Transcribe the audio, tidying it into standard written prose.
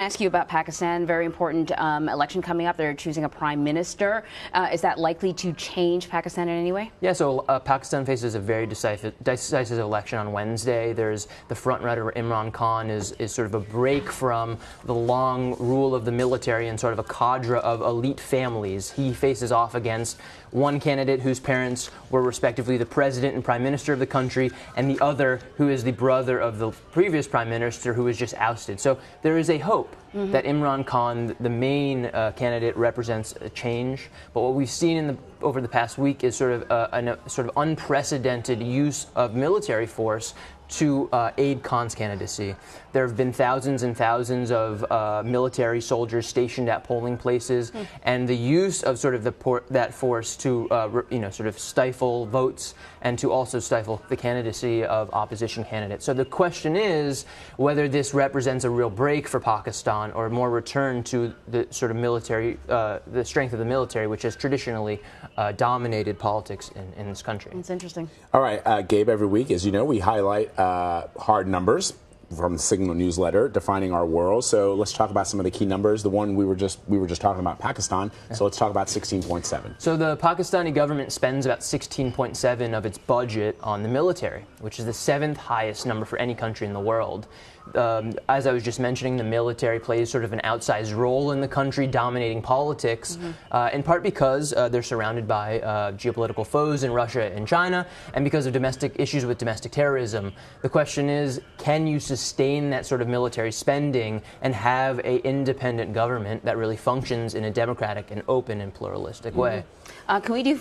Ask you about Pakistan. Very important election coming up. They're choosing a prime minister. Is that likely to change Pakistan in any way? Yeah, so Pakistan faces a very decisive election on Wednesday. There's the front runner, Imran Khan, is sort of a break from the long rule of the military and sort of a cadre of elite families. He faces off against one candidate whose parents were respectively the president and prime minister of the country, and the other who is the brother of the previous prime minister who was just ousted. So there is a hope that Imran Khan, the main candidate, represents a change. But what we've seen over the past week is sort of a sort of unprecedented use of military force to aid Khan's candidacy. There have been thousands and thousands of military soldiers stationed at polling places, and the use of sort of that force to sort of stifle votes and to also stifle the candidacy of opposition candidates. So the question is whether this represents a real break for Pakistan or more return to the sort of military, the strength of the military, which has traditionally dominated politics in this country. It's interesting. All right, Gabe, every week, as you know, we highlight hard numbers from the Signal newsletter defining our world. So let's talk about some of the key numbers. The one we were just talking about, Pakistan. So let's talk about 16.7. So the Pakistani government spends about 16.7 of its budget on the military, which is the 7th highest number for any country in the world. As I was just mentioning, the military plays sort of an outsized role in the country, dominating politics, in part because they're surrounded by geopolitical foes in Russia and China, and because of domestic issues with domestic terrorism. The question is, can you sustain that sort of military spending and have an independent government that really functions in a democratic and open and pluralistic way? Can we do